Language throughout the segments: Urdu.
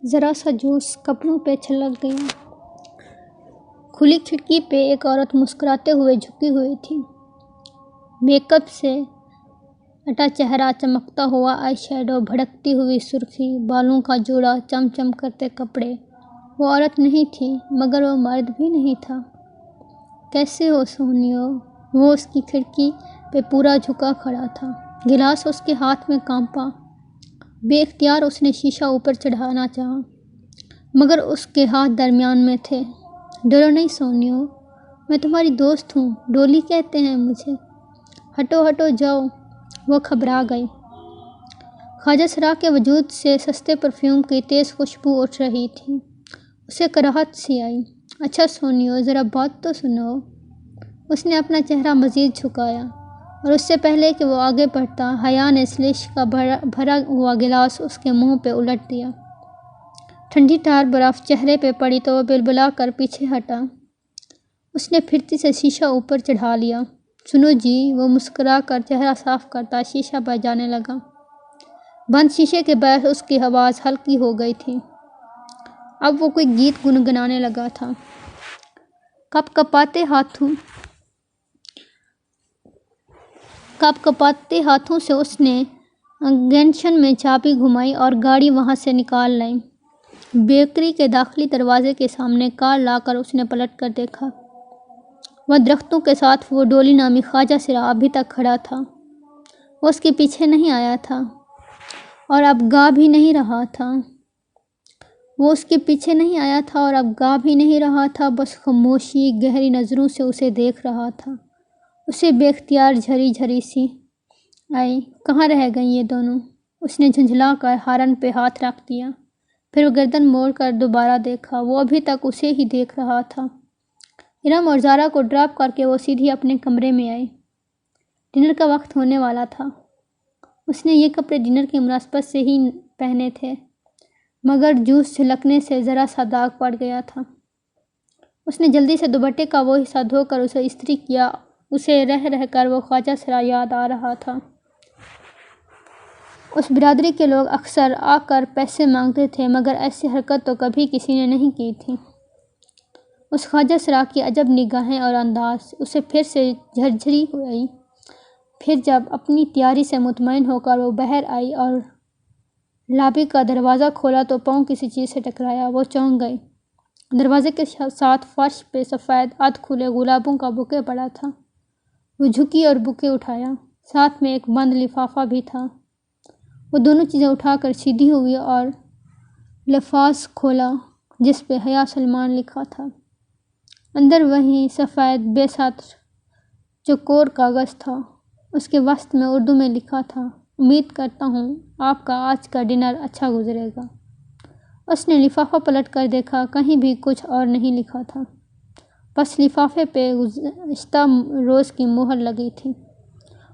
ذرا سا جوس کپڑوں پہ چھلک گیا۔ کھلی کھڑکی پہ ایک عورت مسکراتے ہوئے جھکی ہوئی تھی۔ میک اپ سے اٹا چہرہ، چمکتا ہوا آئی شیڈو، بھڑکتی ہوئی سرخی، بالوں کا جوڑا، چم چم کرتے کپڑے۔ وہ عورت نہیں تھی، مگر وہ مرد بھی نہیں تھا۔ کیسے ہو سونیو؟ وہ اس کی کھڑکی پہ پورا جھکا کھڑا تھا۔ گلاس اس کے ہاتھ میں کانپا۔ بے اختیار اس نے شیشہ اوپر چڑھانا چاہا، مگر اس کے ہاتھ درمیان میں تھے۔ ڈرو نہیں سونیو، میں تمہاری دوست ہوں، ڈولی کہتے ہیں مجھے۔ ہٹو ہٹو جاؤ۔ وہ گھبرا گئی۔ خواجہ سرا کے وجود سے سستے پرفیوم کی تیز خوشبو اٹھ رہی تھی۔ اسے کراہت سی آئی۔ اچھا سونیو، ذرا بات تو سنو۔ اس نے اپنا چہرہ مزید جھکایا، اور اس سے پہلے کہ وہ آگے بڑھتا، حیا نے سلش کا بھرا ہوا گلاس اس کے منہ پہ الٹ دیا۔ ٹھنڈی ٹھار برف چہرے پہ پڑی تو وہ بلبلا کر پیچھے ہٹا۔ اس نے پھرتی سے شیشہ اوپر چڑھا لیا۔ سنو جی، وہ مسکرا کر چہرہ صاف کرتا شیشہ بجانے لگا۔ بند شیشے کے باعث اس کی آواز ہلکی ہو گئی تھی۔ اب وہ کوئی گیت گنگنانے لگا تھا۔ کپ کپاتے ہاتھوں سے اس نے اگنیشن میں چابی گھمائی اور گاڑی وہاں سے نکال لائی۔ بیکری کے داخلی دروازے کے سامنے کار لا کر اس نے پلٹ کر دیکھا۔ وہ درختوں کے ساتھ وہ ڈولی نامی خواجہ سرا ابھی تک کھڑا تھا۔ وہ اس کے پیچھے نہیں آیا تھا اور اب گا بھی نہیں رہا تھا، بس خاموشی گہری نظروں سے اسے دیکھ رہا تھا۔ اسے بے اختیار جھری جھری سی آئی۔ کہاں رہ گئیں یہ دونوں؟ اس نے جھنجھلا کر ہارن پہ ہاتھ رکھ دیا، پھر وہ گردن موڑ کر دوبارہ دیکھا۔ وہ ابھی تک اسے ہی دیکھ رہا تھا۔ ارم اور زارا کو ڈراپ کر کے وہ سیدھی اپنے کمرے میں آئی۔ ڈنر کا وقت ہونے والا تھا۔ اس نے یہ کپڑے ڈنر کی مناسبت سے ہی پہنے تھے، مگر جوس چھلکنے سے ذرا سا داغ پڑ گیا تھا۔ اس نے جلدی سے دوپٹے کا وہ حصہ دھو کر اسے استری کیا۔ اسے رہ رہ کر وہ خواجہ سرا یاد آ رہا تھا۔ اس برادری کے لوگ اکثر آ کر پیسے مانگتے تھے، مگر ایسی حرکت تو کبھی کسی نے نہیں کی تھی۔ اس خواجہ سرا کی عجب نگاہیں اور انداز۔ اسے پھر سے جھرجھری آئی۔ پھر جب اپنی تیاری سے مطمئن ہو کر وہ باہر آئی اور لابی کا دروازہ کھولا تو پاؤں کسی چیز سے ٹکرایا۔ وہ چونک گئی۔ دروازے کے ساتھ فرش پہ سفید ادھ کھلے گلابوں کا بوکے پڑا تھا۔ وہ جھکی اور بوکے اٹھایا۔ ساتھ میں ایک بند لفافہ بھی تھا۔ وہ دونوں چیزیں اٹھا کر سیدھی ہوئی اور لفاف کھولا جس پہ حیا سلمان لکھا تھا۔ اندر وہی سفید بے سطر چوکور کاغذ تھا۔ اس کے وسط میں اردو میں لکھا تھا، امید کرتا ہوں آپ کا آج کا ڈنر اچھا گزرے گا۔ اس نے لفافہ پلٹ کر دیکھا، کہیں بھی کچھ اور نہیں لکھا تھا، بس لفافے پہ گزشتہ روز کی مہر لگی تھی۔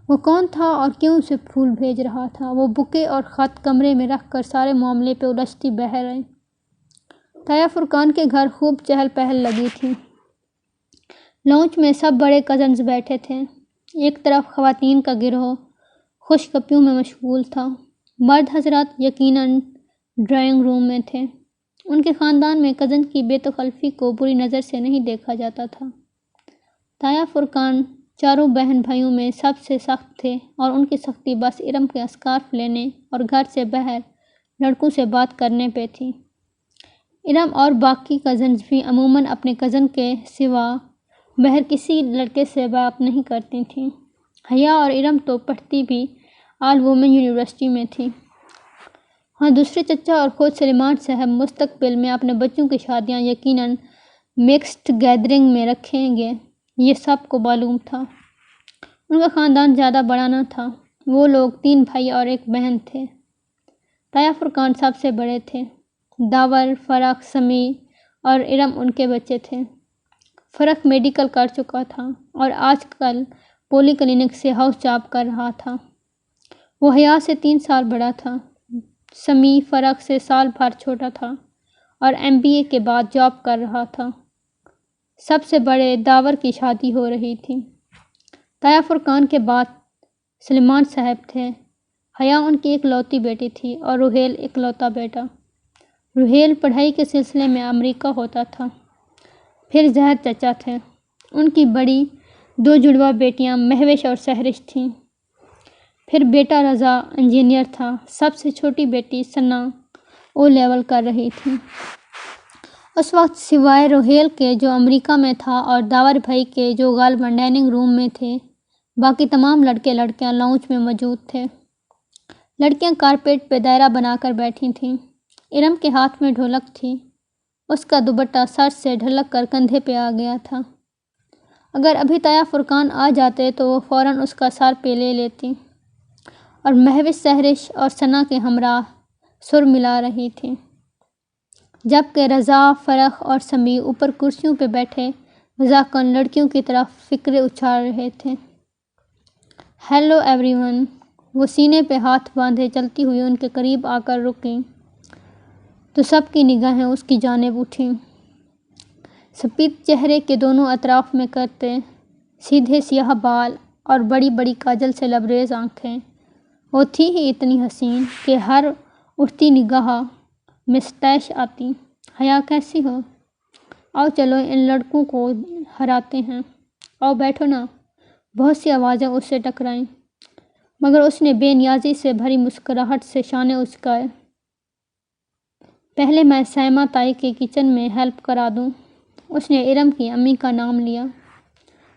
وہ کون تھا اور کیوں اسے پھول بھیج رہا تھا؟ وہ بوکے اور خط کمرے میں رکھ کر سارے معاملے پہ الجھتی باہر آئی۔ تایا فرقان کے گھر خوب چہل پہل لگی تھی۔ لاؤنج میں سب بڑے کزنز بیٹھے تھے۔ ایک طرف خواتین کا گروہ خوش گپیوں میں مشغول تھا۔ مرد حضرات یقیناً ڈرائنگ روم میں تھے۔ ان کے خاندان میں کزن کی بے تکلفی کو بری نظر سے نہیں دیکھا جاتا تھا۔ تایا فرقان چاروں بہن بھائیوں میں سب سے سخت تھے اور ان کی سختی بس ارم کے اسکارف لینے اور گھر سے باہر لڑکوں سے بات کرنے پہ تھی۔ ارم اور باقی کزنز بھی عموماً اپنے کزن کے سوا باہر کسی لڑکے سے بات نہیں کرتی تھیں۔ حیا اور ارم تو پڑھتی بھی آل وومن یونیورسٹی میں تھیں۔ ہاں، دوسرے چچا اور خود سلیمان صاحب مستقبل میں اپنے بچوں کی شادیاں یقیناً مکسڈ گیدرنگ میں رکھیں گے، یہ سب کو معلوم تھا۔ ان کا خاندان زیادہ بڑا نہ تھا۔ وہ لوگ 3 بھائی اور 1 بہن تھے۔ تایا فرقان سب سے بڑے تھے۔ داور، فرخ، سمیع اور ارم ان کے بچے تھے۔ فرخ میڈیکل کر چکا تھا اور آج کل پولی کلینک سے ہاؤس جاب کر رہا تھا۔ وہ حیا سے 3 سال بڑا تھا۔ سمیع فرخ سے سال بھر چھوٹا تھا اور MBA کے بعد جاب کر رہا تھا۔ سب سے بڑے داور کی شادی ہو رہی تھی۔ تایا فرقان کے بعد سلیمان صاحب تھے۔ حیا ان کی اکلوتی بیٹی تھی اور روحیل اکلوتا بیٹا۔ روہیل پڑھائی کے سلسلے میں امریکہ ہوتا تھا۔ پھر زہر چچا تھے۔ ان کی بڑی 2 جڑواں بیٹیاں مہوش اور سہرش تھیں۔ پھر بیٹا رضا انجینئر تھا۔ سب سے چھوٹی بیٹی ثنا او لیول کر رہی تھی۔ اس وقت سوائے روہیل کے جو امریکہ میں تھا اور داور بھائی کے جو غالباً ڈائننگ روم میں تھے، باقی تمام لڑکے لڑکیاں لاؤنج میں موجود تھے۔ لڑکیاں کارپیٹ پہ دائرہ بنا کر بیٹھی تھیں۔ ارم کے ہاتھ میں ڈھولک تھی۔ اس کا دوپٹہ سر سے ڈھلک کر کندھے پہ آ گیا تھا۔ اگر ابھی تایا فرقان آ جاتے تو وہ فوراً اس کا سر پہ لے لیتی، اور مہوش سہرش اور ثنا کے ہمراہ سر ملا رہی تھی، جبکہ رضا، فرخ اور سمیع اوپر کرسیوں پہ بیٹھے مذاقاً لڑکیوں کی طرف فکرے اچھال رہے تھے۔ ہیلو ایوری ون، وہ سینے پہ ہاتھ باندھے چلتی ہوئی ان کے قریب آ کر رکیں تو سب کی نگاہیں اس کی جانب اٹھیں۔ سفید چہرے کے دونوں اطراف میں کرتے سیدھے سیاہ بال اور بڑی بڑی کاجل سے لبریز آنکھیں۔ وہ تھی ہی اتنی حسین کہ ہر اٹھتی نگاہ میں ستائش آتی۔ حیا کیسی ہو؟ آؤ چلو ان لڑکوں کو ہراتے ہیں، آؤ بیٹھو نا۔ بہت سی آوازیں اس سے ٹکرائیں، مگر اس نے بے نیازی سے بھری مسکراہٹ سے شانے اچکائے۔ پہلے میں سائمہ تائی کے کچن میں ہیلپ کرا دوں۔ اس نے ارم کی امی کا نام لیا،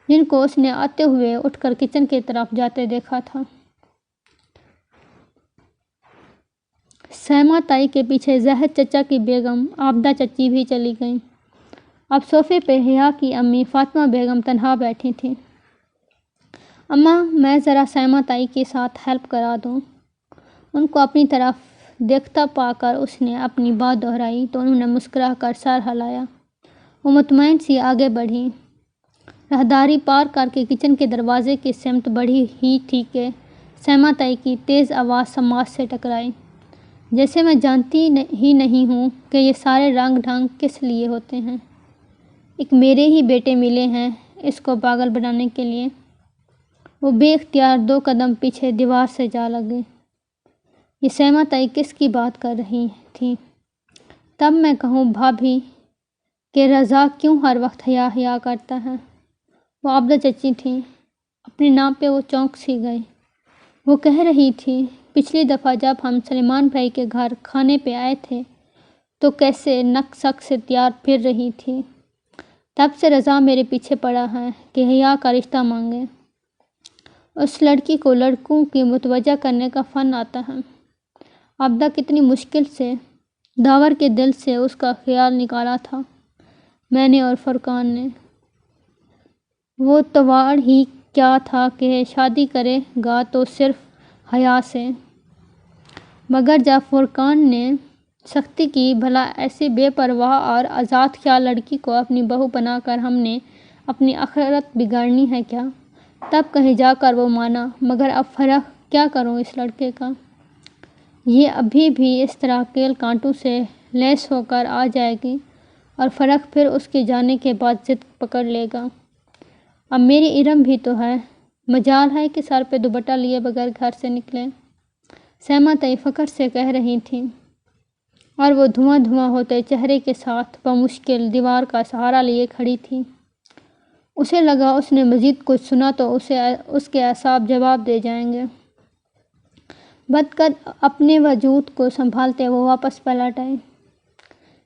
جن کو اس نے آتے ہوئے اٹھ کر کچن کی طرف جاتے دیکھا تھا۔ سائمہ تائی کے پیچھے زاہد چچا کی بیگم عابدہ چچی بھی چلی گئیں۔ اب صوفے پہ حیا کی امی فاطمہ بیگم تنہا بیٹھی تھیں۔ اماں، میں ذرا سائمہ تائی کے ساتھ ہیلپ کرا دوں؟ ان کو اپنی طرف دیکھتا پا کر اس نے اپنی بات دہرائی تو انہوں نے مسکرا کر سر ہلایا۔ وہ مطمئن سی آگے بڑھی، راہداری پار کر کے کچن کے دروازے کی سمت بڑھی ہی تھی کہ سائمہ تائی کی تیز آواز سماعت سے ٹکرائی۔ جیسے میں جانتی ہی نہیں ہوں کہ یہ سارے رنگ ڈھنگ کس لیے ہوتے ہیں۔ ایک میرے ہی بیٹے ملے ہیں اس کو پاگل بنانے کے لیے۔ وہ بے اختیار 2 قدم پیچھے دیوار سے جا لگے۔ یہ سائمہ تائی کس کی بات کر رہی تھی؟ تب میں کہوں بھابھی کہ رضا کیوں ہر وقت حیا حیا کرتا ہے؟ وہ عابدہ چچی تھیں۔ اپنے نام پہ وہ چونک سی گئی۔ وہ کہہ رہی تھی، پچھلی دفعہ جب ہم سلیمان بھائی کے گھر کھانے پہ آئے تھے تو کیسے نک سک سے تیار پھر رہی تھی۔ تب سے رضا میرے پیچھے پڑا ہے کہ حیا کا رشتہ مانگے۔ اس لڑکی کو لڑکوں کی متوجہ کرنے کا فن آتا ہے۔ عابدہ کتنی مشکل سے داور کے دل سے اس کا خیال نکالا تھا میں نے اور فرقان نے۔ وہ تواڑ ہی کیا تھا کہ شادی کرے گا تو صرف حیا سے، مگر جب فرقان نے سختی کی بھلا ایسی بے پرواہ اور آزاد خیال لڑکی کو اپنی بہو بنا کر ہم نے اپنی آخرت بگاڑنی ہے کیا، تب کہیں جا کر وہ مانا۔ مگر اب فرخ کیا کروں اس لڑکے کا؟ یہ ابھی بھی اس طرح کیل کانٹوں سے لیس ہو کر آ جائے گی اور فرخ پھر اس کے جانے کے بعد ضد پکڑ لے گا۔ اب میری ارم بھی تو ہے، مجال ہے کہ سر پہ دوپٹہ لیے بغیر گھر سے نکلے۔ سائمہ تائی فخر سے کہہ رہی تھیں، اور وہ دھواں دھواں ہوتے چہرے کے ساتھ بمشکل دیوار کا سہارا لیے کھڑی تھی۔ اسے لگا اس نے مزید کچھ سنا تو اس کے اعصاب جواب دے جائیں گے۔ بدقد اپنے وجود کو سنبھالتے وہ واپس پلٹ آئی۔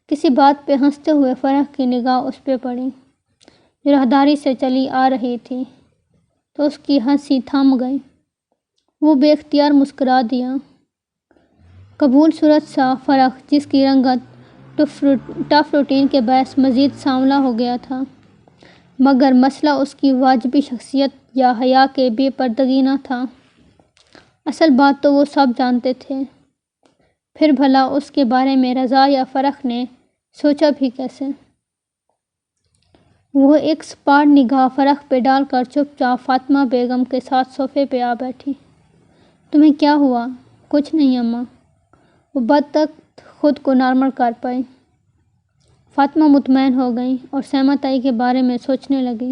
کسی بات پہ ہنستے ہوئے فرخ کی نگاہ اس پہ پڑی جو راہداری سے چلی آ رہی تھی تو اس کی ہنسی تھم گئی۔ وہ بے اختیار مسکرا دیا۔ قبول صورت سا فرخ، جس کی رنگت ٹف روٹین کے باعث مزید سانولا ہو گیا تھا، مگر مسئلہ اس کی واجبی شخصیت یا حیا کے بے پردگی نہ تھا۔ اصل بات تو وہ سب جانتے تھے، پھر بھلا اس کے بارے میں رضا یا فرخ نے سوچا بھی کیسے؟ وہ ایک سپاٹ نگاہ فرخ پہ ڈال کر چپ چاپ فاطمہ بیگم کے ساتھ صوفے پہ آ بیٹھی۔ تمہیں کیا ہوا؟ کچھ نہیں اماں، وہ بدبخت خود کو نارمل کر پائی۔ فاطمہ مطمئن ہو گئی اور سائمہ تائی کے بارے میں سوچنے لگی،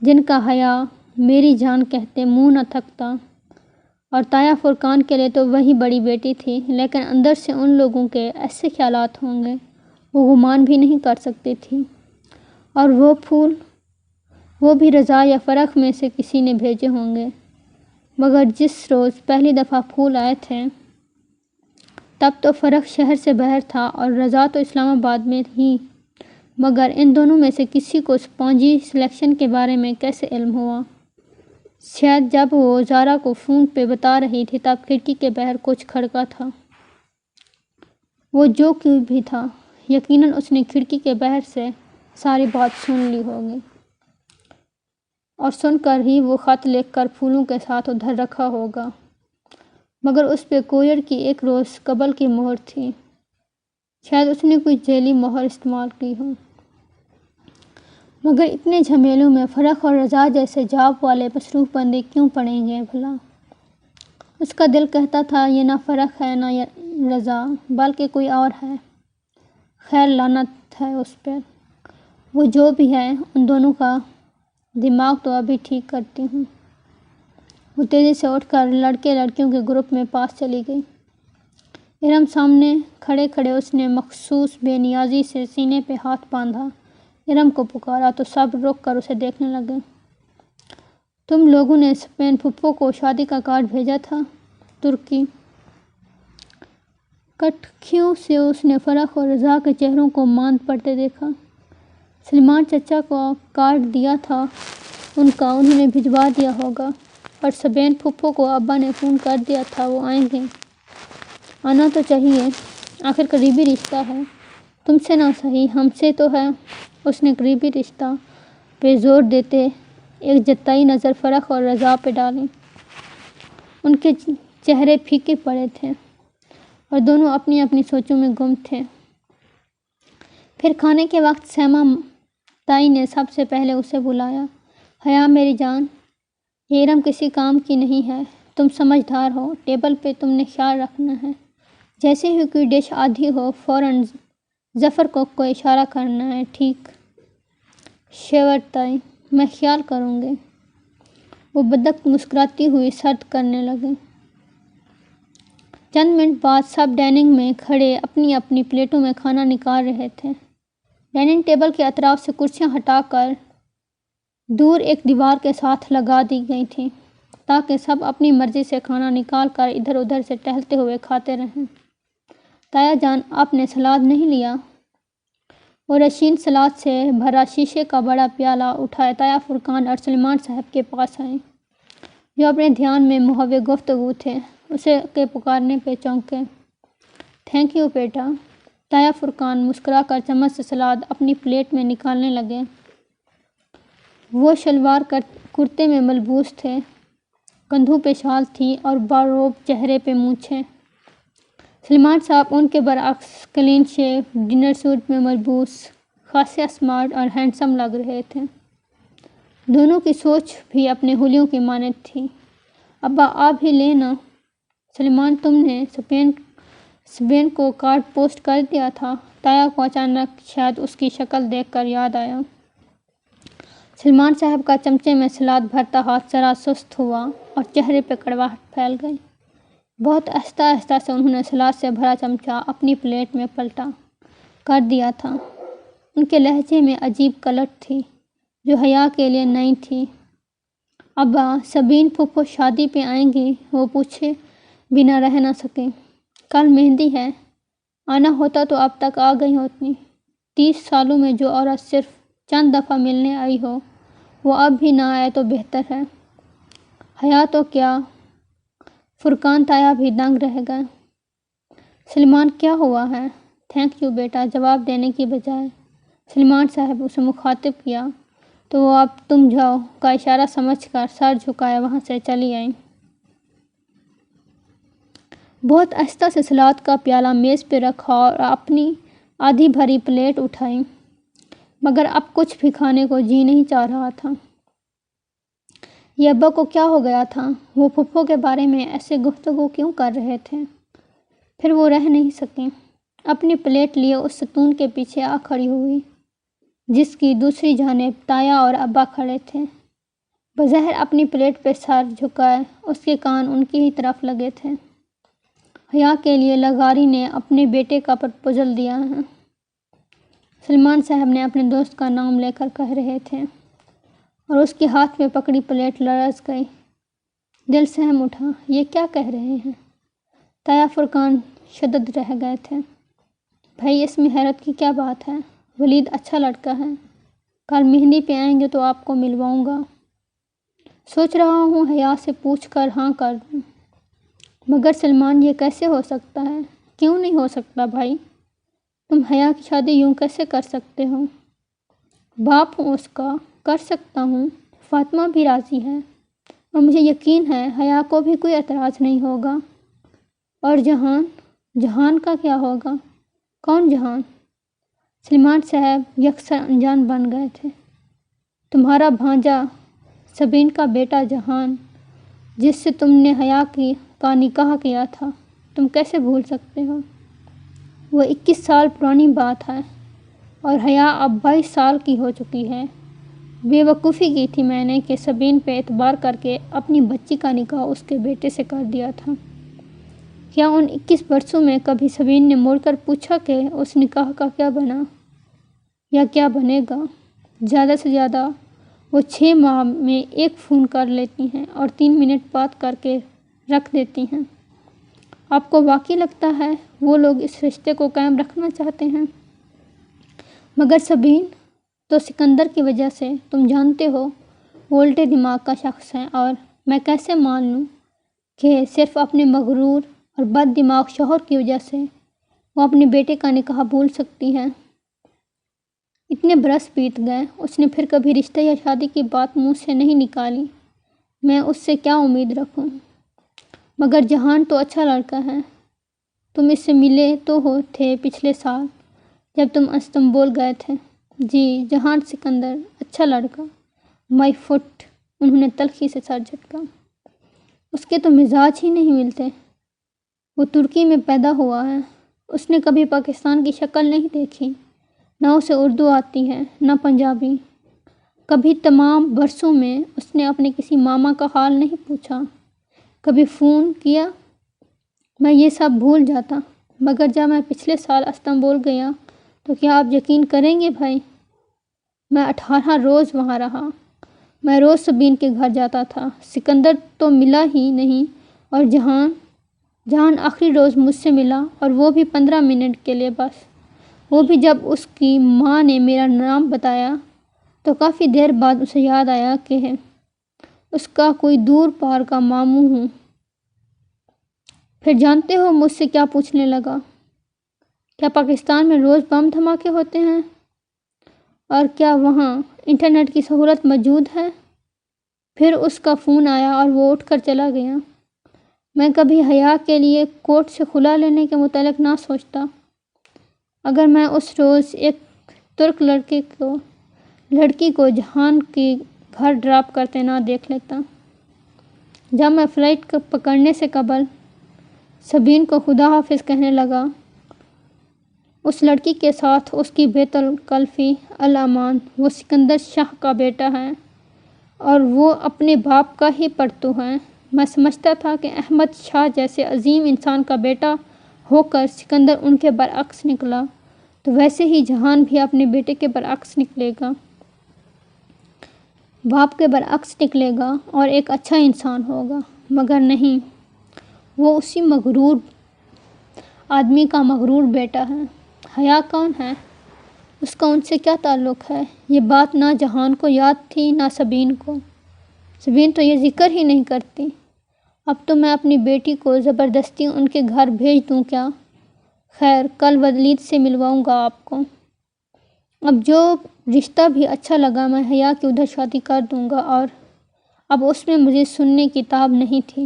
جن کا حیا میری جان کہتے منہ نہ تھکتا اور تایا فرقان کے لیے تو وہی بڑی بیٹی تھی، لیکن اندر سے ان لوگوں کے ایسے خیالات ہوں گے وہ گمان بھی نہیں کر سکتی تھی۔ اور وہ پھول، وہ بھی رضا یا فرح میں سے کسی نے بھیجے ہوں گے، مگر جس روز پہلی دفعہ پھول آئے تھے تب تو فرح شہر سے باہر تھا اور رضا تو اسلام آباد میں ہی، مگر ان دونوں میں سے کسی کو اسپونجی سلیکشن کے بارے میں کیسے علم ہوا؟ شاید جب وہ زارا کو فون پہ بتا رہی تھی تب کھڑکی کے باہر کچھ کھڑکا تھا۔ وہ جو کوئی بھی تھا، یقیناً اس نے کھڑکی کے باہر سے ساری بات سن لی ہوگی، اور سن کر ہی وہ خط لکھ کر پھولوں کے ساتھ ادھر رکھا ہوگا، مگر اس پہ کوریئر کی ایک روز قبل کی مہر تھی۔ شاید اس نے کوئی ذیلی مہر استعمال کی ہو۔ مگر اتنے جھمیلوں میں فرح اور رضا جیسے جاب والے مصروف بندے کیوں پڑیں گے بھلا؟ اس کا دل کہتا تھا یہ نہ فرح ہے نہ رضا، بلکہ کوئی اور ہے۔ خیر لعنت ہے اس پر، وہ جو بھی ہے، ان دونوں کا دماغ تو ابھی ٹھیک کرتی ہوں۔ وہ تیزی سے اٹھ کر لڑکے لڑکیوں کے گروپ میں پاس چلی گئی۔ ارم سامنے کھڑے کھڑے اس نے مخصوص بے نیازی سے سینے پہ ہاتھ باندھا۔ ارم کو پکارا تو سب رک کر اسے دیکھنے لگے۔ تم لوگوں نے سپین پھپھو کو شادی کا کارڈ بھیجا تھا؟ ترکی کٹخیوں سے اس نے فرح اور رضا کے چہروں کو ماند پڑتے دیکھا۔ سلیمان چچا کو کارڈ دیا تھا ان کا، انہوں نے بھجوا دیا ہوگا، اور سبین پھپھو کو ابا نے فون کر دیا تھا، وہ آئیں گے۔ آنا تو چاہیے، آخر قریبی رشتہ ہے، تم سے نہ صحیح ہم سے تو ہے۔ اس نے قریبی رشتہ پہ زور دیتے ایک جتائی نظر فرح اور رضا پہ ڈالی۔ ان کے چہرے پھیکے پڑے تھے اور دونوں اپنی اپنی سوچوں میں گم تھے۔ پھر کھانے کے وقت سیما تائی نے سب سے پہلے اسے بلایا۔ حیا میری جان، یہ ارم کسی کام کی نہیں ہے، تم سمجھدار ہو، ٹیبل پہ تم نے خیال رکھنا ہے، جیسے ہی کوئی ڈش آدھی ہو فوراً ظفر کو اشارہ کرنا ہے، ٹھیک؟ شیور تائی، میں خیال کروں گی۔ وہ بدک مسکراتی ہوئی سرد کرنے لگے۔ چند منٹ بعد سب ڈائننگ میں کھڑے اپنی اپنی پلیٹوں میں کھانا نکال رہے تھے۔ ڈائننگ ٹیبل کے اطراف سے کرسیاں ہٹا کر دور ایک دیوار کے ساتھ لگا دی گئی تھیں تاکہ سب اپنی مرضی سے کھانا نکال کر ادھر ادھر سے ٹہلتے ہوئے کھاتے رہیں۔ تایا جان، آپ نے سلاد نہیں لیا؟ اور رشین سلاد سے بھرا شیشے کا بڑا پیالہ اٹھائے تایا فرقان اور سلیمان صاحب کے پاس آئیں، جو اپنے دھیان میں محو گفتگو تھے۔ اسے کے پکارنے پہ چونکے۔ تھینک یو بیٹا۔ تایا فرقان مسکرا کر چمچ سے سلاد اپنی پلیٹ میں نکالنے لگے۔ وہ شلوار کرتے میں ملبوس تھے، کندھوں پہ شال تھی اور باروب چہرے پہ مونچھیں۔ سلیمان صاحب ان کے برعکس کلین شیو ڈنر سوٹ میں ملبوس، خاصے اسمارٹ اور ہینڈسم لگ رہے تھے۔ دونوں کی سوچ بھی اپنے حلیوں کی مانند تھی۔ ابا آپ ہی لیں نا۔ سلیمان، تم نے سبین کو کارڈ پوسٹ کر دیا تھا؟ تایا کو اچانک شاید اس کی شکل دیکھ کر یاد آیا۔ سلیمان صاحب کا چمچے میں سلاد بھرتا ہاتھ ذرا سست ہوا اور چہرے پہ کڑواہٹ پھیل گئی۔ بہت آہستہ آہستہ سے انہوں نے سلاد سے بھرا چمچہ اپنی پلیٹ میں پلٹا کر دیا تھا۔ ان کے لہجے میں عجیب کلٹ تھی جو حیا کے لیے نئی تھی۔ ابا، سبین پھپھو شادی پہ آئیں گی؟ وہ پوچھے بنا رہ نہ سکے۔ کل مہندی ہے، آنا ہوتا تو اب تک آ گئی ہوتی۔ 30 سالوں میں جو عورت صرف چند دفعہ ملنے آئی ہو وہ اب بھی نہ آئے تو بہتر ہے۔ حیا تو کیا؟ فرقان تایا بھی دنگ رہ گئے۔ سلیمان، کیا ہوا ہے؟ تھینک یو بیٹا، جواب دینے کی بجائے سلیمان صاحب اسے مخاطب کیا تو وہ اب تم جاؤ کا اشارہ سمجھ کر سر جھکائے وہاں سے چلی آئیں۔ بہت آہستہ سے سلاد کا پیالہ میز پہ رکھا اور اپنی آدھی بھری پلیٹ اٹھائی، مگر اب کچھ بھی کھانے کو جی نہیں چاہ رہا تھا۔ یہ ابا کو کیا ہو گیا تھا؟ وہ پھپھو کے بارے میں ایسے گفتگو کیوں کر رہے تھے؟ پھر وہ رہ نہیں سکیں، اپنی پلیٹ لیے اس ستون کے پیچھے آ کھڑی ہوئی جس کی دوسری جانب تایا اور ابا کھڑے تھے۔ بظاہر اپنی پلیٹ پہ سر جھکائے اس کے کان ان کی ہی طرف لگے تھے۔ حیا کے لیے لغاری نے اپنے بیٹے کا پرپوزل دیا ہے، سلمان صاحب نے اپنے دوست کا نام لے کر کہہ رہے تھے اور اس کے ہاتھ میں پکڑی پلیٹ لرز گئی۔ دل سہم اٹھا، یہ کیا کہہ رہے ہیں؟ تایا فرقان شدد رہ گئے تھے۔ بھائی اس میں حیرت کی کیا بات ہے؟ ولید اچھا لڑکا ہے، کل مہندی پہ آئیں گے تو آپ کو ملواؤں گا۔ سوچ رہا ہوں حیا سے پوچھ کر ہاں کر دوں، مگر سلمان یہ کیسے ہو سکتا ہے؟ کیوں نہیں ہو سکتا بھائی؟ تم حیا کی شادی یوں کیسے کر سکتے ہو؟ باپ ہوں اس کا، کر سکتا ہوں۔ فاطمہ بھی راضی ہے اور مجھے یقین ہے حیا کو بھی کوئی اعتراض نہیں ہوگا۔ اور جہان؟ جہان کا کیا ہوگا؟ کون جہان؟ سلمان صاحب یکسر انجان بن گئے تھے۔ تمہارا بھانجا سبین کا بیٹا جہان، جس سے تم نے حیا کا نکاح کیا تھا، تم کیسے بھول سکتے ہو؟ وہ 21 سال پرانی بات ہے اور حیا اب 22 سال کی ہو چکی ہے۔ بے وقوفی کی تھی میں نے کہ سبین پہ اعتبار کر کے اپنی بچی کا نکاح اس کے بیٹے سے کر دیا تھا۔ کیا ان 21 برسوں میں کبھی سبین نے مڑ کر پوچھا کہ اس نکاح کا کیا بنا یا کیا بنے گا؟ زیادہ سے زیادہ وہ 6 ماہ میں ایک فون کر لیتی ہیں اور 3 منٹ بات کر کے رکھ دیتی ہیں۔ آپ کو واقعی لگتا ہے وہ لوگ اس رشتے کو قائم رکھنا چاہتے ہیں؟ مگر سبین تو سکندر کی وجہ سے، تم جانتے ہو، وولٹے دماغ کا شخص ہے، اور میں کیسے مان لوں کہ صرف اپنے مغرور اور بد دماغ شوہر کی وجہ سے وہ اپنے بیٹے کا نکاح بھول سکتی ہے؟ اتنے برس بیت گئے، اس نے پھر کبھی رشتہ یا شادی کی بات منہ سے نہیں نکالی۔ میں اس سے کیا امید رکھوں؟ مگر جہان تو اچھا لڑکا ہے۔ تم اس سے ملے تو تھے پچھلے سال جب تم استنبول گئے تھے۔ جی، جہان سکندر، اچھا لڑکا، مائی فٹ۔ انہوں نے تلخی سے سر جھٹکا۔ اس کے تو مزاج ہی نہیں ملتے۔ وہ ترکی میں پیدا ہوا ہے، اس نے کبھی پاکستان کی شکل نہیں دیکھی، نہ اسے اردو آتی ہے نہ پنجابی۔ کبھی تمام برسوں میں اس نے اپنے کسی ماما کا حال نہیں پوچھا، کبھی فون کیا۔ میں یہ سب بھول جاتا، مگر جب میں پچھلے سال استنبول گیا تو کیا آپ یقین کریں گے بھائی، میں 18 روز وہاں رہا۔ میں روز سبین کے گھر جاتا تھا، سکندر تو ملا ہی نہیں، اور جہان آخری روز مجھ سے ملا، اور وہ بھی 15 منٹ کے لیے بس، وہ بھی جب اس کی ماں نے میرا نام بتایا تو کافی دیر بعد اسے یاد آیا کہ اس کا کوئی دور پار کا ماموں ہوں۔ پھر جانتے ہو مجھ سے کیا پوچھنے لگا؟ کیا پاکستان میں روز بم دھماکے ہوتے ہیں؟ اور کیا وہاں انٹرنیٹ کی سہولت موجود ہے؟ پھر اس کا فون آیا اور وہ اٹھ کر چلا گیا۔ میں کبھی حیا کے لیے کورٹ سے خلا لینے کے متعلق نہ سوچتا۔ اگر میں اس روز ایک ترک لڑکی کو جہان کے گھر ڈراپ کرتے نہ دیکھ لیتا۔ جب میں فلائٹ پکڑنے سے قبل سبین کو خدا حافظ کہنے لگا، اس لڑکی کے ساتھ اس کی بیت الکلفی الامان، وہ سکندر شاہ کا بیٹا ہے اور وہ اپنے باپ کا ہی پرتو ہے۔ میں سمجھتا تھا کہ احمد شاہ جیسے عظیم انسان کا بیٹا ہو کر سکندر ان کے برعکس نکلا تو ویسے ہی جہان بھی اپنے بیٹے کے برعکس نکلے گا، باپ کے برعکس نکلے گا اور ایک اچھا انسان ہوگا۔ مگر نہیں، وہ اسی مغرور آدمی کا مغرور بیٹا ہے۔ حیا کون ہے؟ اس کا ان سے کیا تعلق ہے؟ یہ بات نہ جہان کو یاد تھی نہ سبین کو۔ سبین تو یہ ذکر ہی نہیں کرتی۔ اب تو میں اپنی بیٹی کو زبردستی ان کے گھر بھیج دوں کیا؟ خیر، کل ولید سے ملواؤں گا آپ کو۔ اب جو رشتہ بھی اچھا لگا میں حیا کی ادھر شادی کر دوں گا۔ اور اب اس میں مجھے سننے کی تاب نہیں تھی۔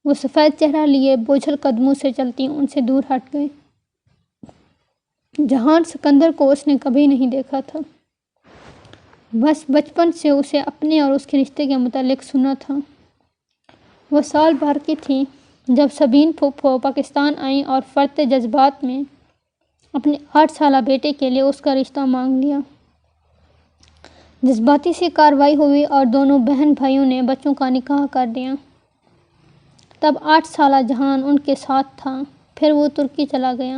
وہ سفید چہرہ لیے بوجھل قدموں سے چلتی ان سے دور ہٹ گئی۔ جہان سکندر کو اس نے کبھی نہیں دیکھا تھا، بس بچپن سے اسے اپنے اور اس کے رشتے کے متعلق سنا تھا۔ وہ سال بھر کی تھی جب سبین پھوپھو پاکستان آئیں اور فرط جذبات میں اپنے 8 سالہ بیٹے کے لیے اس کا رشتہ مانگ لیا۔ جذباتی سی کارروائی ہوئی اور دونوں بہن بھائیوں نے بچوں کا نکاح کر دیا۔ تب 8 سالہ جہان ان کے ساتھ تھا۔ پھر وہ ترکی چلا گیا۔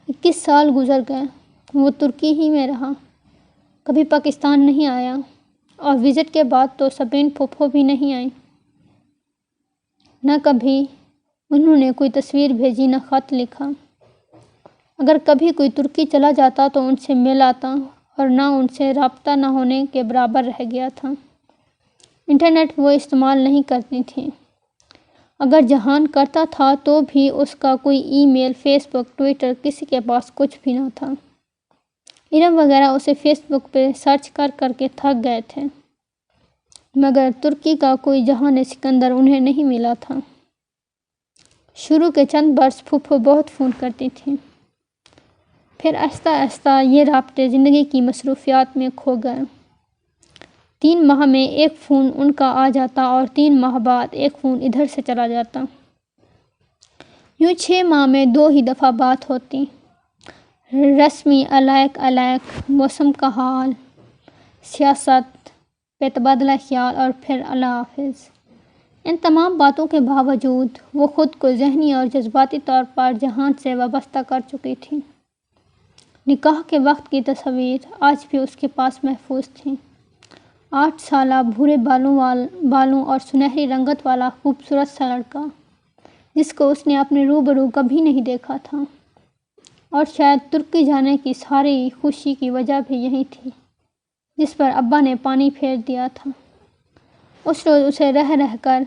21 سال گزر گئے۔ وہ ترکی ہی میں رہا، کبھی پاکستان نہیں آیا، اور وزٹ کے بعد تو سبین پھوپھو بھی نہیں آئیں۔ نہ کبھی انہوں نے کوئی تصویر بھیجی، نہ خط لکھا۔ اگر کبھی کوئی ترکی چلا جاتا تو ان سے مل آتا، اور نہ ان سے رابطہ نہ ہونے کے برابر رہ گیا تھا۔ انٹرنیٹ وہ استعمال نہیں کرتی تھیں۔ اگر جہان کرتا تھا تو بھی اس کا کوئی ای میل، فیس بک، ٹویٹر، کسی کے پاس کچھ بھی نہ تھا۔ ارم وغیرہ اسے فیس بک پہ سرچ کر کر کے تھک گئے تھے، مگر ترکی کا کوئی جہان سکندر انہیں نہیں ملا تھا۔ شروع کے چند برس پھوپھو بہت فون کرتی تھیں، پھر آہستہ آہستہ یہ رابطے زندگی کی مصروفیات میں کھو گئے۔ 3 ماہ میں ایک فون ان کا آ جاتا اور 3 ماہ بعد ایک فون ادھر سے چلا جاتا۔ یوں 6 ماہ میں 2 ہی دفعہ بات ہوتی، رسمی علیک علیک، موسم کا حال، سیاست پہ تبادلہ خیال، اور پھر اللہ حافظ۔ ان تمام باتوں کے باوجود وہ خود کو ذہنی اور جذباتی طور پر جہان سے وابستہ کر چکی تھی۔ نکاح کے وقت کی تصاویر آج بھی اس کے پاس محفوظ تھیں۔ 8 سالہ بھورے بالوں اور سنہری رنگت والا خوبصورت سا لڑکا، جس کو اس نے اپنے روبرو کبھی نہیں دیکھا تھا، اور شاید ترکی جانے کی ساری خوشی کی وجہ بھی یہی تھی، جس پر ابا نے پانی پھیر دیا تھا۔ اس روز اسے رہ رہ کر